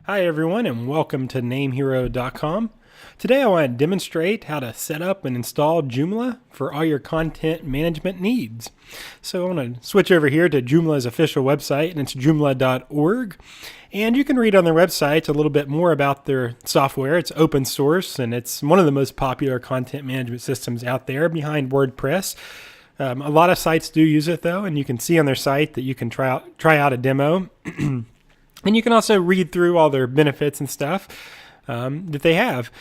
Hi everyone and welcome to NameHero.com. Today I want to demonstrate how to set up and install Joomla for all your content management needs. So I want to switch over here to Joomla's official website, and it's joomla.org. And you can read on their website a little bit more about their software. It's open source and it's one of the most popular content management systems out there behind WordPress. A lot of sites do use it though, and you can see on their site that you can try out a demo. And you can also read through all their benefits and stuff that they have.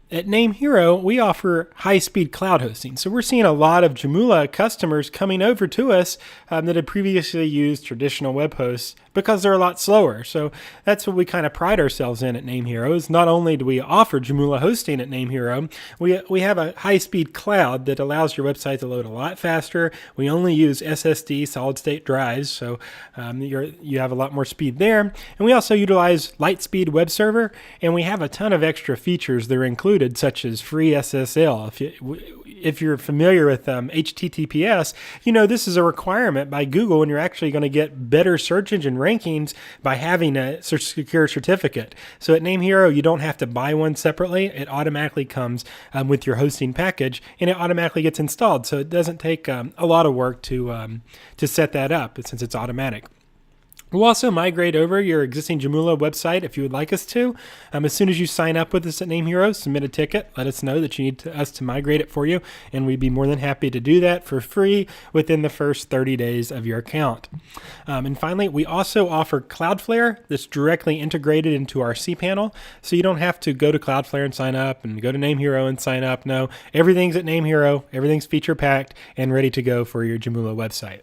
At NameHero, we offer high-speed cloud hosting. So we're seeing a lot of Joomla customers coming over to us that had previously used traditional web hosts because they're a lot slower. So that's what we kind of pride ourselves in at NameHero, is not only do we offer Joomla hosting at NameHero, we have a high-speed cloud that allows your website to load a lot faster. We only use SSD, solid-state drives, so you have a lot more speed there. And we also utilize Lightspeed web server, and we have a ton of extra features that are included, such as free SSL. If you're familiar with HTTPS, you know this is a requirement by Google, and you're actually going to get better search engine rankings by having a secure certificate. So at NameHero, you don't have to buy one separately. It automatically comes with your hosting package, and it automatically gets installed. So it doesn't take a lot of work to set that up since it's automatic. We'll also migrate over your existing Joomla website if you would like us to. As soon as you sign up with us at NameHero, submit a ticket. Let us know that you need us to migrate it for you, and we'd be more than happy to do that for free within the first 30 days of your account. And finally, we also offer Cloudflare that's directly integrated into our cPanel, so you don't have to go to Cloudflare and sign up and go to NameHero and sign up. No, everything's at NameHero, everything's feature-packed and ready to go for your Joomla website.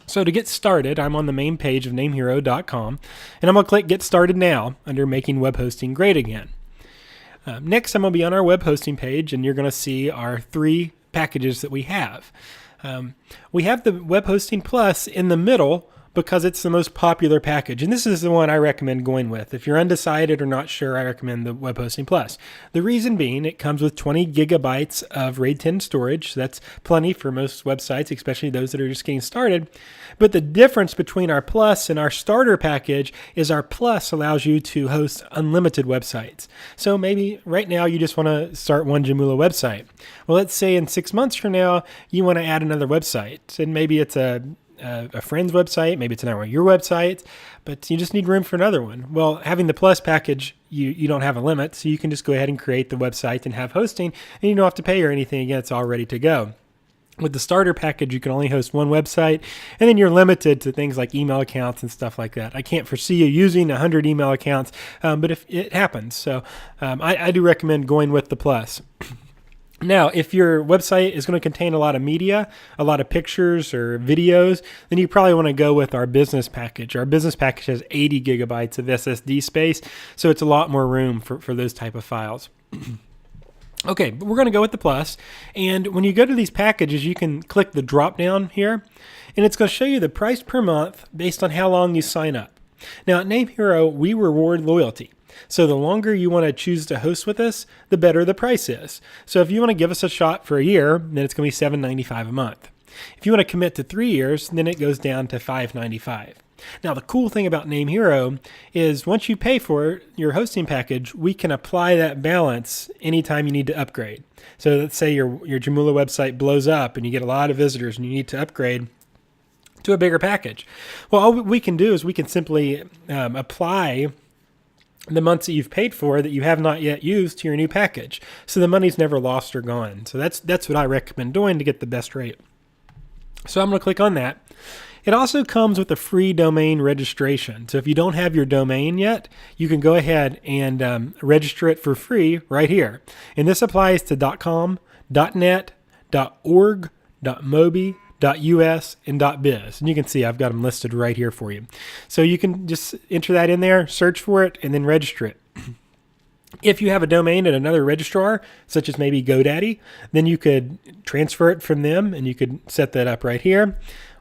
So to get started, I'm on the main page of NameHero.com, and I'm going to click Get Started Now under Making Web Hosting Great Again. Next, I'm going to be on our web hosting page, and you're going to see our three packages that we have. We have the Web Hosting Plus in the middle because it's the most popular package, and this is the one I recommend going with. If you're undecided or not sure, I recommend the Web Hosting Plus. The reason being, it comes with 20 gigabytes of RAID 10 storage. So that's plenty for most websites, especially those that are just getting started. But the difference between our Plus and our starter package is our Plus allows you to host unlimited websites. So maybe right now you just want to start one Joomla website. Well, let's say in 6 months from now, you want to add another website, and maybe it's a friend's website, maybe it's not one of your websites, but you just need room for another one. Well, having the Plus package, you don't have a limit, so you can just go ahead and create the website and have hosting, and you don't have to pay or anything again. It's all ready to go. With the starter package, you can only host one website, and then you're limited to things like email accounts and stuff like that. I can't foresee you using 100 email accounts, but if it happens, so I do recommend going with the Plus. Now, if your website is going to contain a lot of media, a lot of pictures or videos, then you probably want to go with our business package. Our business package has 80 gigabytes of SSD space, so it's a lot more room for those type of files. Okay, but we're going to go with the Plus, and when you go to these packages, you can click the drop down here, and it's going to show you the price per month based on how long you sign up. Now, at NameHero, we reward loyalty. So the longer you want to choose to host with us, the better the price is. So if you want to give us a shot for a year, then it's going to be $7.95 a month. If you want to commit to 3 years, then it goes down to $5.95. Now, the cool thing about NameHero is once you pay for your hosting package, we can apply that balance anytime you need to upgrade. So let's say your Joomla website blows up and you get a lot of visitors and you need to upgrade to a bigger package. Well, all we can do is we can simply apply the months that you've paid for that you have not yet used to your new package. So the money's never lost or gone. So that's what I recommend doing to get the best rate. So I'm going to click on that. It also comes with a free domain registration. So if you don't have your domain yet, you can go ahead and register it for free right here. And this applies to .com, .net, .org, .mobi, .us, and .biz. And you can see I've got them listed right here for you. So you can just enter that in there, search for it, and then register it. If you have a domain at another registrar, such as maybe GoDaddy, then you could transfer it from them, and you could set that up right here.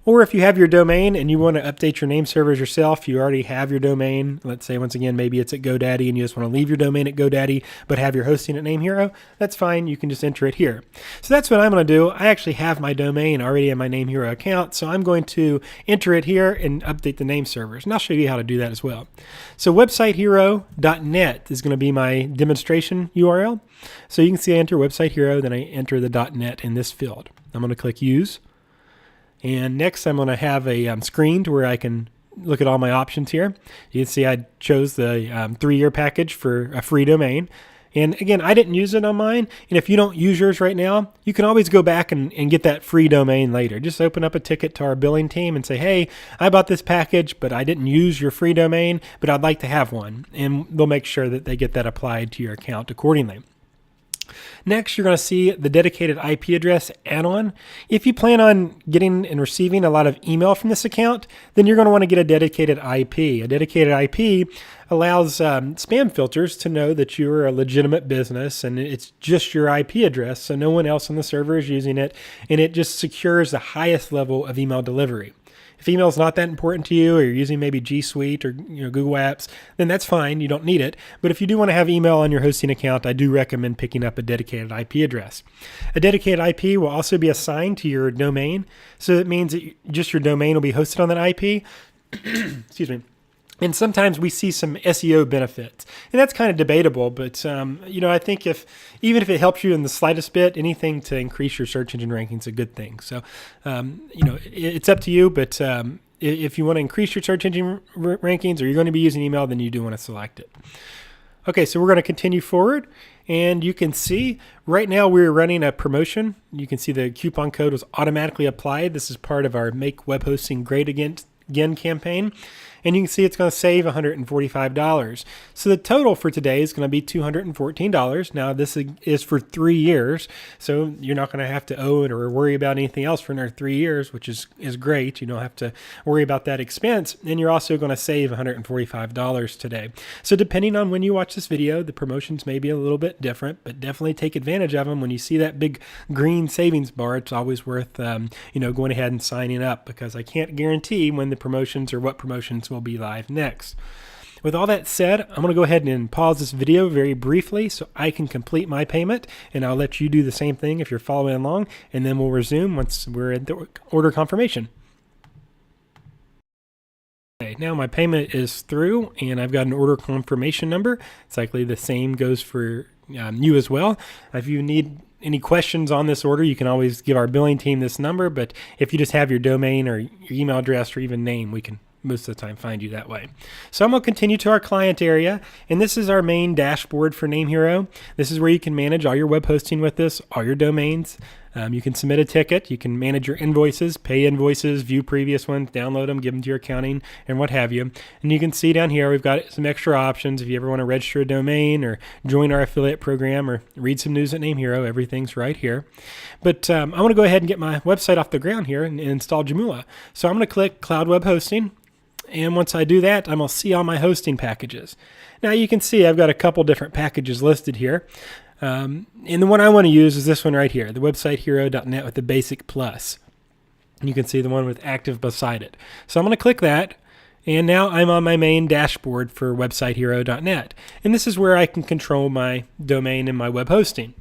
Or if you have your domain and you want to update your name servers yourself, you already have your domain. Let's say, once again, maybe it's at GoDaddy and you just want to leave your domain at GoDaddy, but have your hosting at NameHero, that's fine. You can just enter it here. So that's what I'm going to do. I actually have my domain already in my NameHero account, so I'm going to enter it here and update the name servers. And I'll show you how to do that as well. So websitehero.net is going to be my demonstration URL. So you can see I enter website hero, then I enter the .net in this field. I'm going to click use. And next I'm going to have a screen to where I can look at all my options here. You can see I chose the 3-year package for a free domain. And again, I didn't use it on mine. And if you don't use yours right now, you can always go back and get that free domain later. Just open up a ticket to our billing team and say, hey, I bought this package, but I didn't use your free domain, but I'd like to have one. And they'll make sure that they get that applied to your account accordingly. Next, you're going to see the dedicated IP address add-on. If you plan on getting and receiving a lot of email from this account, then you're going to want to get a dedicated IP. A dedicated IP allows spam filters to know that you're a legitimate business and it's just your IP address, so no one else on the server is using it, and it just secures the highest level of email delivery. If email is not that important to you, or you're using maybe G Suite or Google Apps, then that's fine. You don't need it. But if you do want to have email on your hosting account, I do recommend picking up a dedicated IP address. A dedicated IP will also be assigned to your domain. So that means that just your domain will be hosted on that IP. Excuse me. And sometimes we see some SEO benefits, and that's kind of debatable. But I think even if it helps you in the slightest bit, anything to increase your search engine ranking is a good thing. So, it's up to you. But if you want to increase your search engine rankings, or you're going to be using email, then you do want to select it. Okay, so we're going to continue forward, and you can see right now we're running a promotion. You can see the coupon code was automatically applied. This is part of our Make Web Hosting Great Again campaign. And you can see it's going to save $145. So the total for today is going to be $214. Now this is for 3 years, so you're not going to have to owe it or worry about anything else for another 3 years, which is great. You don't have to worry about that expense, and you're also going to save $145 today. So depending on when you watch this video, the promotions may be a little bit different, but definitely take advantage of them. When you see that big green savings bar, it's always worth going ahead and signing up, because I can't guarantee when the promotions or what promotions will be live next. With all that said, I'm going to go ahead and pause this video very briefly so I can complete my payment, and I'll let you do the same thing if you're following along, and then we'll resume once we're at the order confirmation. Okay, now my payment is through, and I've got an order confirmation number. It's likely the same goes for you as well. If you need any questions on this order, you can always give our billing team this number, but if you just have your domain or your email address or even name, we can most of the time find you that way. So I'm going to continue to our client area, and this is our main dashboard for NameHero. This is where you can manage all your web hosting with this, all your domains. You can submit a ticket, you can manage your invoices, pay invoices, view previous ones, download them, give them to your accounting, and what have you. And you can see down here we've got some extra options if you ever want to register a domain or join our affiliate program or read some news at NameHero. Everything's right here. But I want to go ahead and get my website off the ground here and install Joomla. So I'm going to click Cloud Web Hosting. And once I do that, I'm going to see all my hosting packages. Now you can see I've got a couple different packages listed here. And the one I want to use is this one right here, the websitehero.net with the Basic Plus. And you can see the one with active beside it. So I'm going to click that. And now I'm on my main dashboard for websitehero.net. And this is where I can control my domain and my web hosting.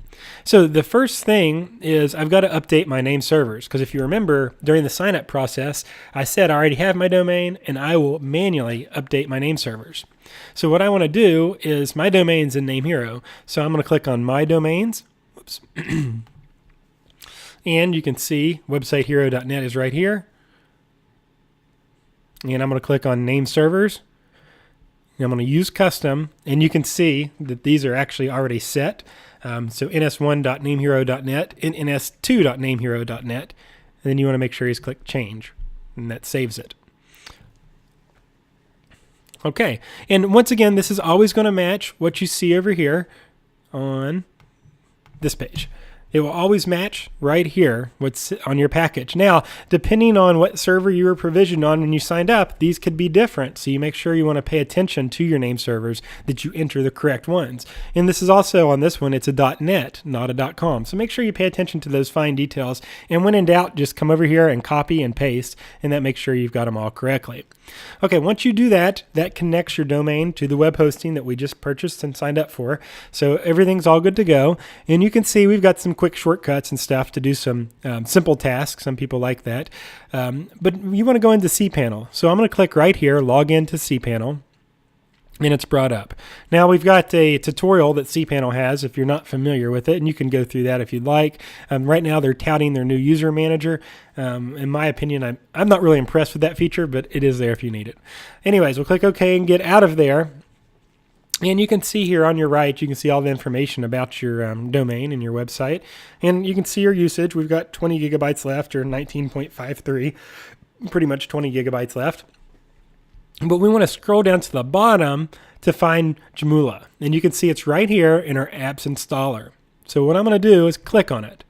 So the first thing is I've got to update my name servers, because if you remember during the sign up process, I said I already have my domain and I will manually update my name servers. So what I want to do is my domain's in NameHero. So I'm going to click on My Domains. Whoops. And you can see websitehero.net is right here. And I'm going to click on Name Servers. And I'm going to use Custom, and you can see that these are actually already set. So ns1.namehero.net and ns2.namehero.net. And then you want to make sure you click Change, and that saves it. Okay, and once again, this is always going to match what you see over here on this page. it will always match right here what's on your package. Now, depending on what server you were provisioned on when you signed up, these could be different. So you make sure you want to pay attention to your name servers, that you enter the correct ones. And this is also on this one, it's a .net, not a .com. So make sure you pay attention to those fine details. And when in doubt, just come over here and copy and paste, and that makes sure you've got them all correctly. Okay, once you do that, that connects your domain to the web hosting that we just purchased and signed up for. So everything's all good to go. And you can see we've got some quick shortcuts and stuff to do some simple tasks. Some people like that. But you want to go into cPanel. So I'm going to click right here, log into cPanel. And it's brought up. Now we've got a tutorial that cPanel has if you're not familiar with it, and you can go through that if you'd like. Right now they're touting their new user manager. In my opinion, I'm not really impressed with that feature, but it is there if you need it. Anyways, we'll click OK and get out of there. And you can see here on your right, you can see all the information about your domain and your website. And you can see your usage. We've got 20 gigabytes left, or 19.53, pretty much 20 gigabytes left. But we want to scroll down to the bottom to find Joomla. And you can see it's right here in our apps installer. So what I'm going to do is click on it.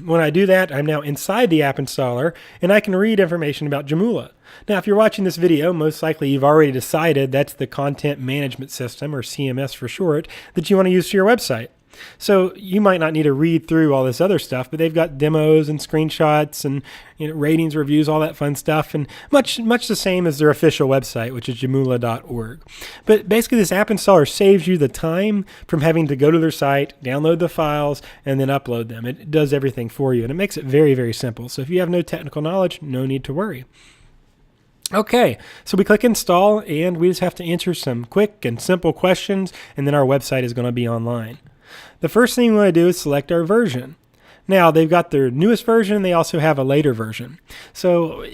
When I do that, I'm now inside the app installer, and I can read information about Joomla. Now, if you're watching this video, most likely you've already decided that's the content management system, or CMS for short, that you want to use for your website. So you might not need to read through all this other stuff, but they've got demos and screenshots and ratings, reviews, all that fun stuff, and much the same as their official website, which is joomla.org. But basically, this app installer saves you the time from having to go to their site, download the files, and then upload them. It does everything for you, and it makes it very, very simple. So if you have no technical knowledge, no need to worry. Okay, so we click install, and we just have to answer some quick and simple questions, and then our website is going to be online. The first thing we want to do is select our version. Now, they've got their newest version. They also have a later version. So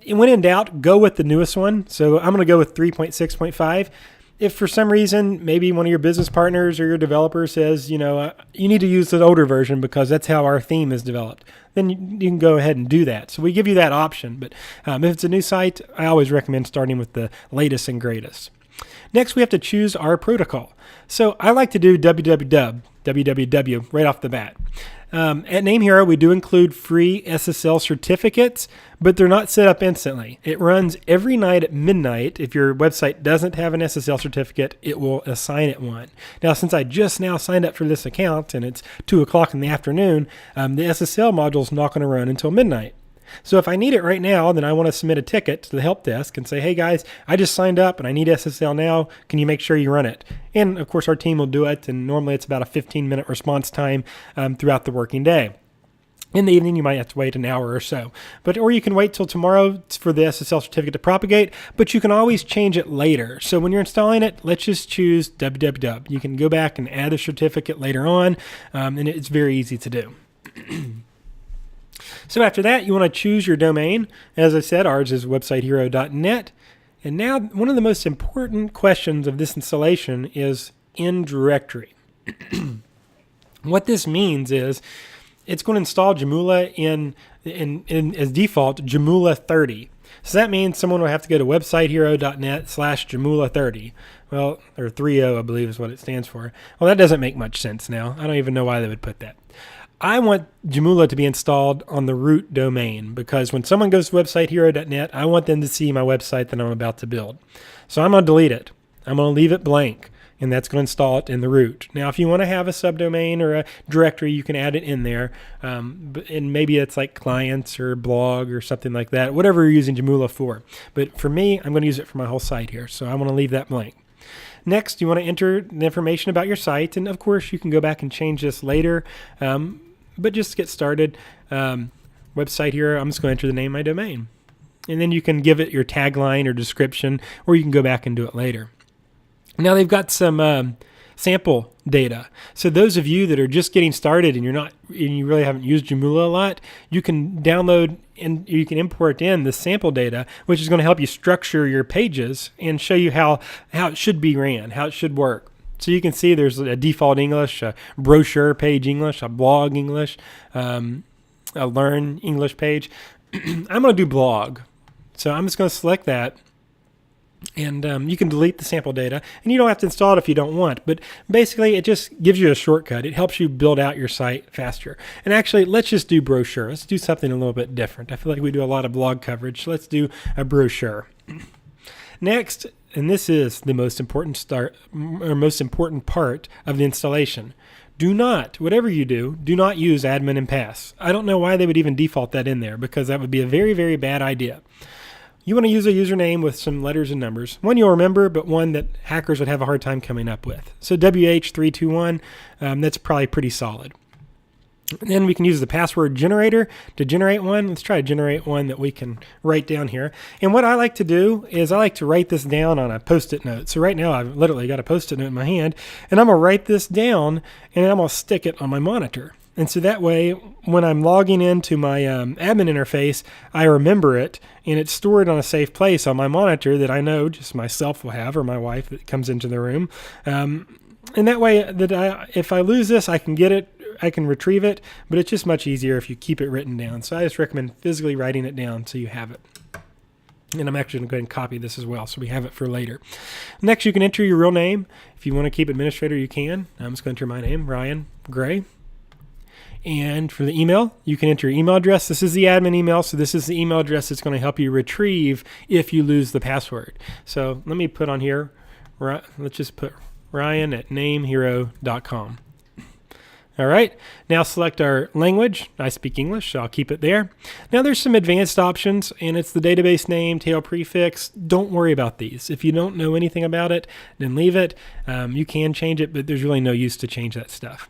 when in doubt, go with the newest one. So I'm going to go with 3.6.5. If for some reason, maybe one of your business partners or your developer says, you need to use the older version because that's how our theme is developed, then you can go ahead and do that. So we give you that option. But if it's a new site, I always recommend starting with the latest and greatest. Next, we have to choose our protocol. So I like to do www right off the bat. At NameHero, we do include free SSL certificates, but they're not set up instantly. It runs every night at midnight. If your website doesn't have an SSL certificate, it will assign it one. Now, since I just now signed up for this account and it's 2 o'clock in the afternoon, the SSL module is not going to run until midnight. So if I need it right now, then I want to submit a ticket to the help desk and say, hey guys, I just signed up and I need SSL now. Can you make sure you run it? And of course our team will do it. And normally it's about a 15-minute response time throughout the working day. In the evening, you might have to wait an hour or so. Or you can wait till tomorrow for the SSL certificate to propagate, but you can always change it later. So when you're installing it, let's just choose www. You can go back and add a certificate later on, and it's very easy to do. So after that, you want to choose your domain. As I said, ours is websitehero.net. And now one of the most important questions of this installation is in directory. What this means is it's going to install Joomla in as default, Joomla 30. So that means someone will have to go to websitehero.net/Joomla 30. Well, or 30, I believe is what it stands for. Well, that doesn't make much sense now. I don't even know why they would put that. I want Joomla to be installed on the root domain because when someone goes to websitehero.net, I want them to see my website that I'm about to build. So I'm going to delete it. I'm going to leave it blank, and that's going to install it in the root. Now, if you want to have a subdomain or a directory, you can add it in there, and maybe it's like clients or blog or something like that, whatever you're using Joomla for. But for me, I'm going to use it for my whole site here, so I want to leave that blank. Next, you want to enter the information about your site, and of course, you can go back and change this later. But just to get started, website here, I'm just going to enter the name of my domain. And then you can give it your tagline or description, or you can go back and do it later. Now they've got some sample data. So those of you that are just getting started and you really haven't used Joomla a lot, you can download and you can import in the sample data, which is going to help you structure your pages and show you how it should be ran, how it should work. So you can see there's a default English, a brochure page English, a blog English, a learn English page. I'm going to do blog. So I'm just going to select that. And you can delete the sample data, and you don't have to install it if you don't want. But basically, it just gives you a shortcut. It helps you build out your site faster. And actually, let's just do brochure. Let's do something a little bit different. I feel like we do a lot of blog coverage. So let's do a brochure. Next, and this is the most important part of the installation. Do not, whatever you do not use admin and pass. I don't know why they would even default that in there, because that would be a very, very bad idea. You want to use a username with some letters and numbers. One you'll remember, but one that hackers would have a hard time coming up with. So WH321, that's probably pretty solid. And then we can use the password generator to generate one. Let's try to generate one that we can write down here. And what I like to do is I like to write this down on a Post-it note. So right now I've literally got a Post-it note in my hand, and I'm going to write this down, and I'm going to stick it on my monitor. And so that way, when I'm logging into my admin interface, I remember it, and it's stored on a safe place on my monitor that I know just myself will have, or my wife that comes into the room. And that way, if I lose this, I can get it, I can retrieve it, but it's just much easier if you keep it written down. So I just recommend physically writing it down so you have it. And I'm actually going to go ahead and copy this as well, so we have it for later. Next, you can enter your real name. If you want to keep administrator, you can. I'm just going to enter my name, Ryan Gray. And for the email, you can enter your email address. This is the admin email, so this is the email address that's going to help you retrieve if you lose the password. So let me put on here, let's just put ryan@namehero.com. All right, now select our language. I speak English, so I'll keep it there. Now there's some advanced options, and it's the database name, tail prefix. Don't worry about these. If you don't know anything about it, then leave it. You can change it, but there's really no use to change that stuff.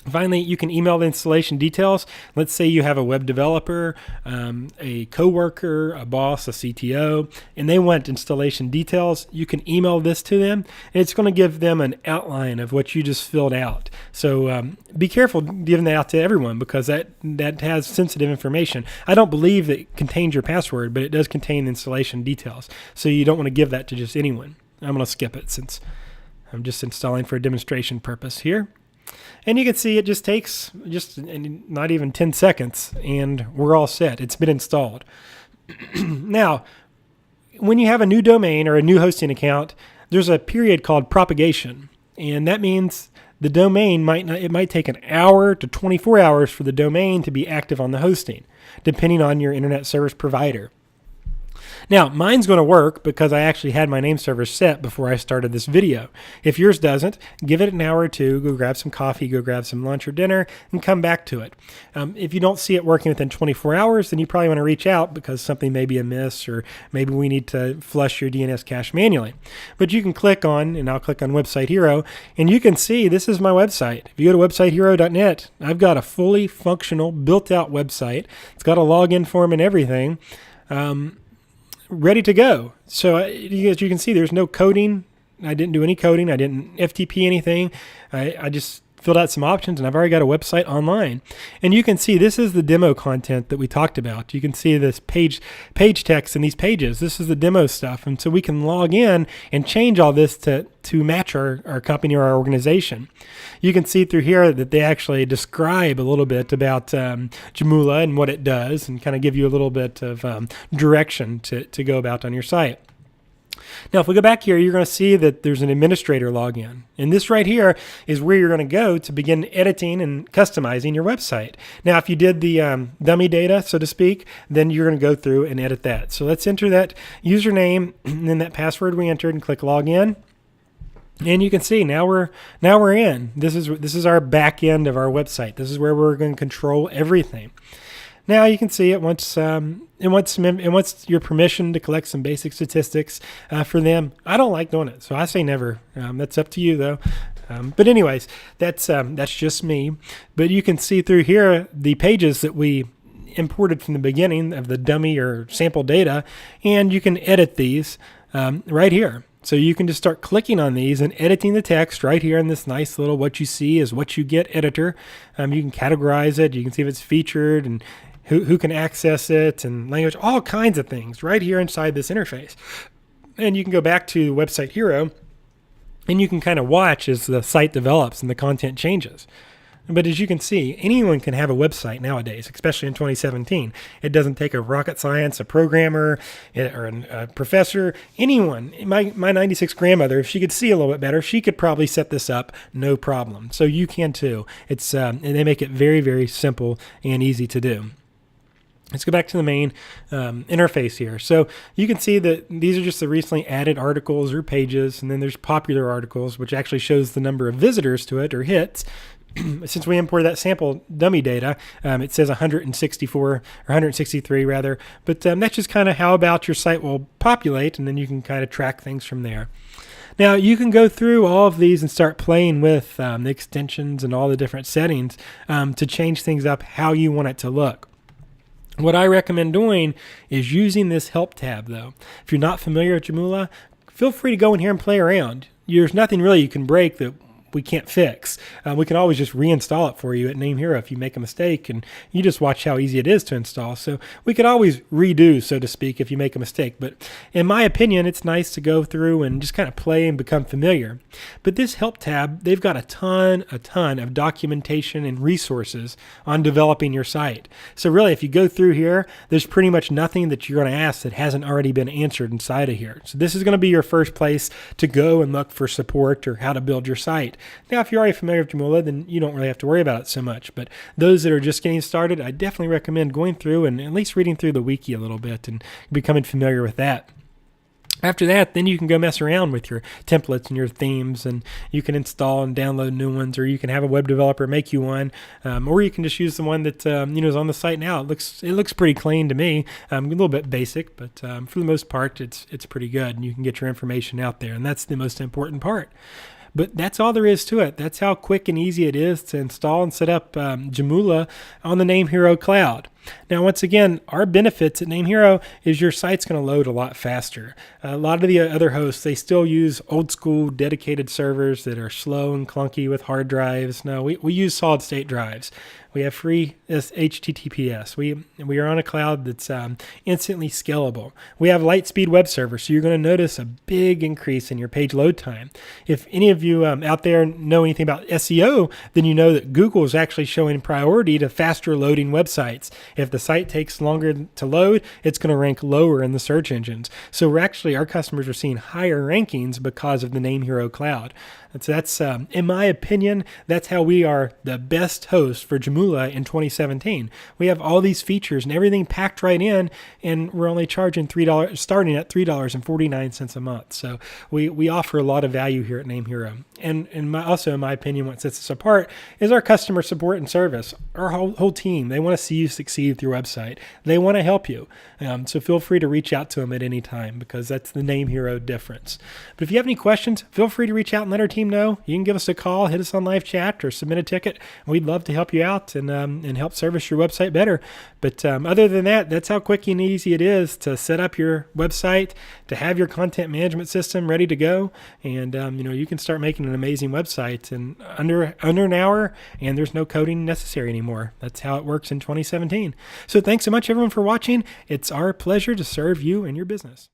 Finally, you can email the installation details. Let's say you have a web developer, a coworker, a boss, a CTO, and they want installation details. You can email this to them, and it's going to give them an outline of what you just filled out. So be careful giving that out to everyone, because that has sensitive information. I don't believe that it contains your password, but it does contain installation details. So you don't want to give that to just anyone. I'm going to skip it since I'm just installing for a demonstration purpose here. And you can see it just takes not even 10 seconds, and we're all set. It's been installed. Now, when you have a new domain or a new hosting account, there's a period called propagation, and that means the domain might take an hour to 24 hours for the domain to be active on the hosting, depending on your internet service provider. Now, mine's going to work because I actually had my Nameservers set before I started this video. If yours doesn't, give it an hour or two, go grab some coffee, go grab some lunch or dinner, and come back to it. If you don't see it working within 24 hours, then you probably want to reach out because something may be amiss, or maybe we need to flush your DNS cache manually. But you can click on, and I'll click on Website Hero, and you can see this is my website. If you go to websitehero.net, I've got a fully functional, built-out website. It's got a login form and everything. Ready to go. So as you can see, there's no coding. I didn't do any coding. I didn't FTP anything. I just filled out some options, and I've already got a website online. And you can see this is the demo content that we talked about. You can see this page text in these pages. This is the demo stuff. And so we can log in and change all this to match our company or our organization. You can see through here that they actually describe a little bit about Joomla and what it does, and kind of give you a little bit of direction to go about on your site. Now, if we go back here, you're going to see that there's an administrator login. And this right here is where you're going to go to begin editing and customizing your website. Now, if you did the dummy data, so to speak, then you're going to go through and edit that. So let's enter that username and then that password we entered and click login. And you can see now we're in. This is our back end of our website. This is where we're going to control everything. Now you can see it wants your permission to collect some basic statistics for them. I don't like doing it, so I say never. That's up to you though. But anyways, that's just me. But you can see through here the pages that we imported from the beginning of the dummy or sample data, and you can edit these right here. So you can just start clicking on these and editing the text right here in this nice little what you see is what you get editor. You can categorize it. You can see if it's featured and who can access it and language, all kinds of things right here inside this interface. And you can go back to Website Hero and you can kind of watch as the site develops and the content changes. But as you can see, anyone can have a website nowadays, especially in 2017. It doesn't take a rocket science, a programmer, or a professor, anyone. My 96 grandmother, if she could see a little bit better, she could probably set this up no problem. So you can too. It's and they make it very, very simple and easy to do. Let's go back to the main interface here. So you can see that these are just the recently added articles or pages, and then there's popular articles, which actually shows the number of visitors to it or hits. Since we imported that sample dummy data, it says 164 or 163 rather, but that's just kind of how about your site will populate, and then you can kind of track things from there. Now, you can go through all of these and start playing with the extensions and all the different settings to change things up how you want it to look. What I recommend doing is using this help tab, though. If you're not familiar with Joomla, feel free to go in here and play around. There's nothing really you can break that we can't fix. We can always just reinstall it for you at NameHero if you make a mistake, and you just watch how easy it is to install. So we could always redo, so to speak, if you make a mistake. But in my opinion, it's nice to go through and just kind of play and become familiar. But this help tab, they've got a ton of documentation and resources on developing your site. So really, if you go through here, there's pretty much nothing that you're going to ask that hasn't already been answered inside of here. So this is going to be your first place to go and look for support or how to build your site. Now, if you're already familiar with Joomla, then you don't really have to worry about it so much. But those that are just getting started, I definitely recommend going through and at least reading through the wiki a little bit and becoming familiar with that. After that, then you can go mess around with your templates and your themes, and you can install and download new ones, or you can have a web developer make you one, or you can just use the one that is on the site now. It looks pretty clean to me, a little bit basic, but for the most part, it's pretty good, and you can get your information out there, and that's the most important part. But that's all there is to it. That's how quick and easy it is to install and set up Joomla on the NameHero cloud. Now, once again, our benefits at NameHero is your site's going to load a lot faster. A lot of the other hosts, they still use old school dedicated servers that are slow and clunky with hard drives. No, we use solid state drives. We have free HTTPS. We are on a cloud that's instantly scalable. We have light speed web servers, so you're going to notice a big increase in your page load time. If any of you out there know anything about SEO, then you know that Google is actually showing priority to faster loading websites. If the site takes longer to load, it's going to rank lower in the search engines. So our customers are seeing higher rankings because of the NameHero cloud. That's in my opinion, that's how we are the best host for Joomla in 2017. We have all these features and everything packed right in, and we're only charging $3, starting at $3.49 a month. So we offer a lot of value here at NameHero. And also, in my opinion, what sets us apart is our customer support and service. Our whole team, they want to see you succeed with your website. They want to help you. So feel free to reach out to them at any time, because that's the NameHero difference. But if you have any questions, feel free to reach out and let our team know. You can give us a call, hit us on live chat, or submit a ticket. We'd love to help you out and help service your website better. But other than that, that's how quick and easy it is to set up your website, to have your content management system ready to go, and you can start making an amazing website in under an hour, and there's no coding necessary anymore. That's how it works in 2017. So thanks so much, everyone, for watching. It's our pleasure to serve you and your business.